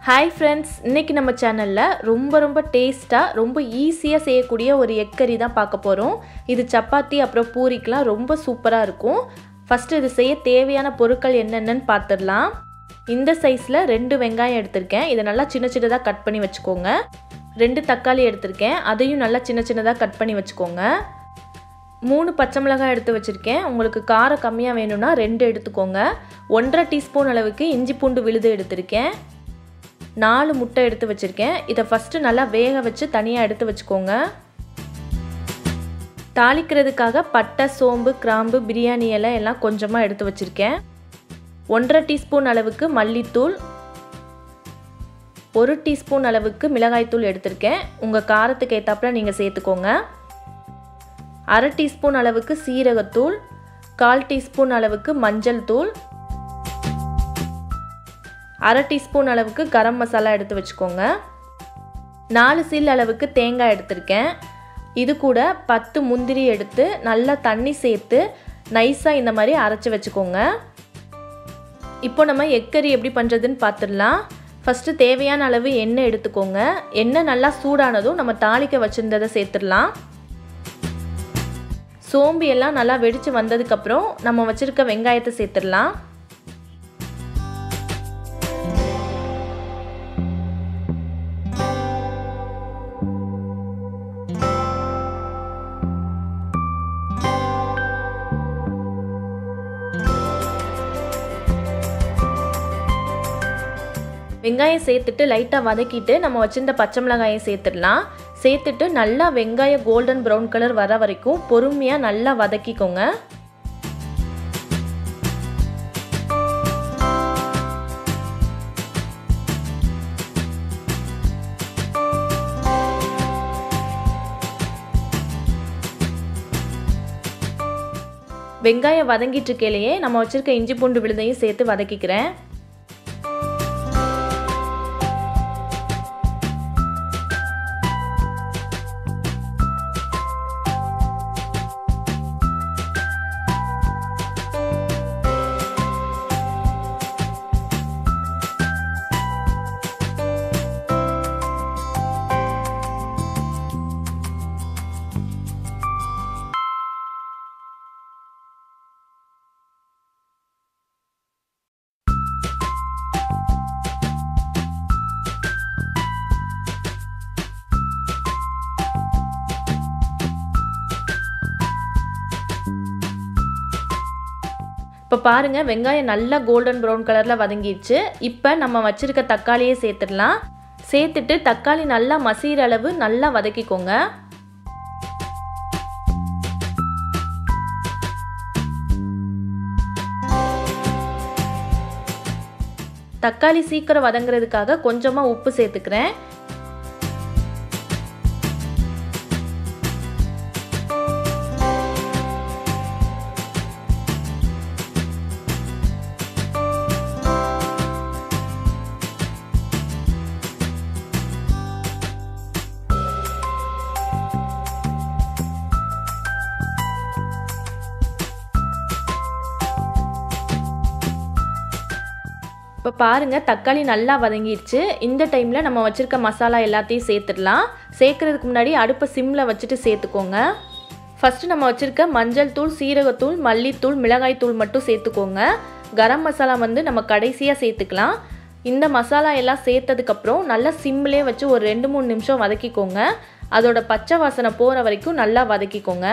Hi friends, இன்னைக்கு நம்ம சேனல்ல ரொம்ப டேஸ்டா ரொம்ப ஈஸியா செய்யக்கூடிய ஒரு எக் கறி தான் பார்க்க போறோம். இது சப்பாத்தி அப்புறம் பூரிக்குலாம் ரொம்ப சூப்பரா இருக்கும். ஃபர்ஸ்ட் இது செய்ய தேவையான பொருட்கள் என்னென்னன்னு பார்த்திடலாம். இந்த சைஸ்ல 2 வெங்காயம் எடுத்துர்க்கேன். இத நல்லா சின்னதா கட் பண்ணி வச்சுக்கோங்க. 2 தக்காளி எடுத்துர்க்கேன். அதையும் நல்லா சின்னதா கட் பண்ணி வச்சுக்கோங்க. 3 பச்சை மிளகாய் எடுத்து வச்சிருக்கேன். உங்களுக்கு காரம் கம்மியா வேணும்னா 2 எடுத்துக்கோங்க. 1/2 டீஸ்பூன் அளவுக்கு இஞ்சி பூண்டு விழுது எடுத்துர்க்கேன். 4 முட்டை எடுத்து வச்சிருக்கேன். இத ஃபர்ஸ்ட் நல்லா வேக வச்சு தனியா எடுத்து வச்சுக்கோங்க. தாளிக்கிறதுக்காக பட்டை, சோம்பு, கிராம்பு, பிரியாணி இலை எல்லாம் கொஞ்சமா எடுத்து வச்சிருக்கேன். 1/2 டீஸ்பூன் அளவுக்கு மல்லித்தூள், 1 டீஸ்பூன் அளவுக்கு மிளகாய் தூள் எடுத்துர்க்கேன். உங்க காரத்துக்கு ஏத்தாப்புல நீங்க சேர்த்துக்கோங்க. 1/2 டீஸ்பூன் அளவுக்கு சீரகத்தூள், 1/4 டீஸ்பூன் அளவுக்கு மஞ்சள் தூள், 1/2 டீஸ்பூன் அளவுக்கு கரம் மசாலா எடுத்து வச்சுக்கோங்க. 4 சீல் அளவுக்கு தேங்காய் எடுத்துர்க்கேன். இது கூட 10 முந்திரி எடுத்து நல்லா தண்ணி சேர்த்து நைஸா இந்த மாதிரி அரைச்சு வச்சுக்கோங்க. இப்போ நம்ம எக் கறி எப்படி பண்றதுன்னு பார்த்திடலாம். ஃபர்ஸ்ட் தேவையான அளவு எண்ணெய் எடுத்துக்கோங்க. எண்ணெய் நல்லா சூடானதும் நம்ம தாளிக்க வச்சிருந்ததை சேர்த்துடலாம். சோம்பு எல்லாம் நல்லா வெடிச்சு வந்ததுக்கு அப்புறம் நம்ம வச்சிருக்க வெங்காயத்தை சேர்த்துடலாம். வெங்காயம் சேர்த்துட்டு லைட்டா வதக்கிட்டு நம்ம வச்சிருந்த பச்சை மிளகாயை சேர்த்துடலாம். சேர்த்துட்டு நல்லா வெங்காயம் கோல்டன் பிரவுன் கலர் வர வரைக்கும் பொறுமையா நல்லா வதக்கிக்கோங்க. வெங்காயம் வதங்கிட்டு இருக்கையிலேயே நம்ம வச்சிருக்க இஞ்சி பூண்டு விழுதையும் சேர்த்து வதக்கிக்கிறேன். இப்போ பாருங்க வெங்காயம் நல்லா கோல்டன் பிரவுன் கலர்ல வதங்கிடுச்சு. இப்போ நம்ம வச்சிருக்க தக்காளியை சேர்த்துடலாம். சேர்த்துட்டு தக்காளி நல்லா மசிகிற அளவு நல்லா வதக்கிக்கோங்க. தக்காளி சீக்கிரம் வதங்குறதுக்காக கொஞ்சமா உப்பு சேர்த்துக்கிறேன். இப்போ பாருங்க தக்காளி நல்லா வதங்கிடுச்சு. இந்த டைம்ல நம்ம வச்சிருக்க மசாலா எல்லாத்தையும் சேர்த்துடலாம். சேர்க்கறதுக்கு முன்னாடி அடுப்பை சிம்ல வச்சுட்டு சேர்த்துக்கோங்க. ஃபர்ஸ்ட் நம்ம வச்சிருக்க மஞ்சள் தூள், சீரகத்தூள், மல்லித்தூள், மிளகாய் தூள் மட்டும் சேர்த்துக்கோங்க. கரம் மசாலா நம்ம கடைசியா சேர்த்துக்கலாம். இந்த மசாலா எல்லாம் சேர்த்ததுக்கு அப்புறம் நல்லா சிம்லயே வச்சு ஒரு 2-3 நிமிஷம் வதக்கிக்கோங்க. அதோட பச்சை வாசனை போற வரைக்கும் நல்லா வதக்கிக்கோங்க.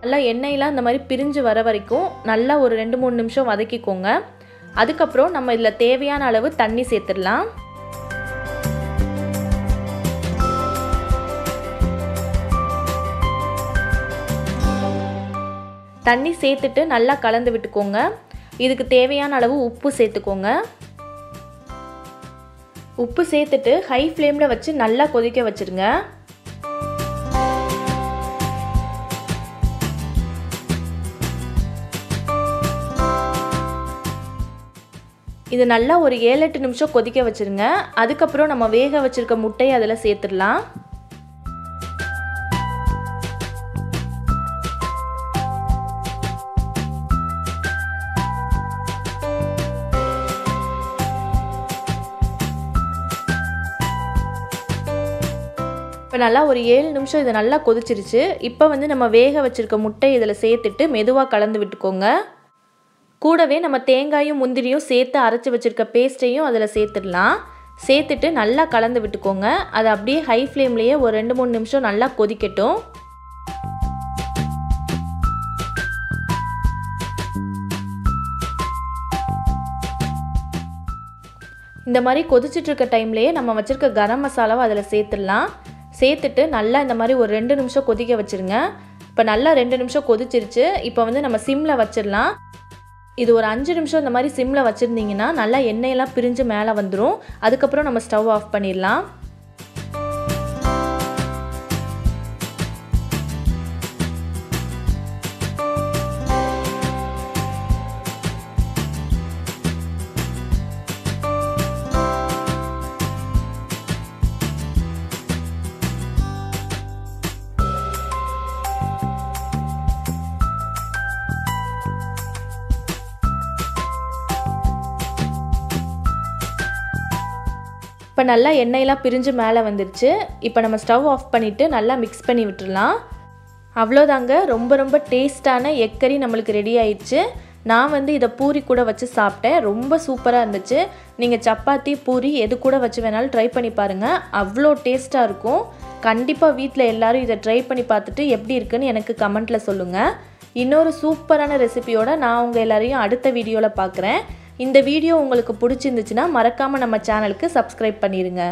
நல்லா எண்ணெயெல்லாம் இந்த மாதிரி பிரிஞ்சு வர வரைக்கும் நல்லா ஒரு 2-3 நிமிஷம் வதக்கிக்கோங்க. அதுக்கப்புறம் நம்ம இதில் தேவையான அளவு தண்ணி சேர்த்துடலாம். தண்ணி சேர்த்துட்டு நல்லா கலந்து விட்டுக்கோங்க. இதுக்கு தேவையான அளவு உப்பு சேர்த்துக்கோங்க. உப்பு சேர்த்துட்டு ஹை ஃப்ளேமில் வச்சு நல்லா கொதிக்க வச்சிருங்க. இது நல்லா ஒரு 7-8 நிமிஷம் கொதிக்க வச்சிருங்க. அதுக்கு அப்புறம் நம்ம வேக வச்சிருக்க முட்டையை அதில் சேர்த்துடலாம். இப்போ நல்லா ஒரு 7 நிமிஷம் இது நல்லா கொதிச்சிருச்சு. இப்போ வந்து நம்ம வேக வச்சுருக்க முட்டை இதில் சேர்த்துட்டு மெதுவாக கலந்து விட்டுக்கோங்க. கூடவே நம்ம தேங்காயும் முந்திரியும் சேர்த்து அரைச்சி வச்சுருக்க பேஸ்ட்டையும் அதில் சேர்த்துடலாம். சேர்த்துட்டு நல்லா கலந்து விட்டுக்கோங்க. அது அப்படியே ஹை ஃப்ளேம்லேயே ஒரு 2-3 நிமிஷம் நல்லா கொதிக்கட்டும். இந்த மாதிரி கொதிச்சிட்டு இருக்க டைம்லேயே நம்ம வச்சுருக்க கரம் மசாலாவை அதில் சேர்த்துடலாம். சேர்த்துட்டு நல்லா இந்த மாதிரி ஒரு 2 நிமிஷம் கொதிக்க வச்சுருங்க. இப்போ நல்லா 2 நிமிஷம் கொதிச்சிருச்சு. இப்போ வந்து நம்ம சிம்மில் வச்சிடலாம். இது ஒரு 5 நிமிஷம் இந்த மாதிரி சிம்மில் வச்சுருந்தீங்கன்னா நல்லா எண்ணெயெல்லாம் பிரிஞ்சு மேலே வந்துடும். அதுக்கப்புறம் நம்ம ஸ்டவ் ஆஃப் பண்ணிடலாம். இப்போ நல்லா எண்ணெயெல்லாம் பிரிஞ்சு மேலே வந்துருச்சு. இப்போ நம்ம ஸ்டவ் ஆஃப் பண்ணிவிட்டு நல்லா மிக்ஸ் பண்ணி விட்டுடலாம். அவ்வளோதாங்க, ரொம்ப ரொம்ப டேஸ்டான எக் கறி நம்மளுக்கு ரெடி ஆயிடுச்சு. நான் வந்து இதை பூரி கூட வச்சு சாப்பிட்டேன். ரொம்ப சூப்பராக இருந்துச்சு. நீங்கள் சப்பாத்தி பூரி எது கூட வச்சு வேணாலும் ட்ரை பண்ணி பாருங்கள். அவ்வளோ டேஸ்ட்டாக இருக்கும். கண்டிப்பாக வீட்டில் எல்லோரும் இதை ட்ரை பண்ணி பார்த்துட்டு எப்படி இருக்குன்னு எனக்கு கமெண்ட்டில் சொல்லுங்கள். இன்னொரு சூப்பரான ரெசிபியோட நான் உங்கள் எல்லாரையும் அடுத்த வீடியோவில் பார்க்குறேன். இந்த வீடியோ உங்களுக்கு பிடிச்சிருந்துச்சுன்னா மறக்காமல் நம்ம சேனலுக்கு சப்ஸ்கிரைப் பண்ணிடுங்க.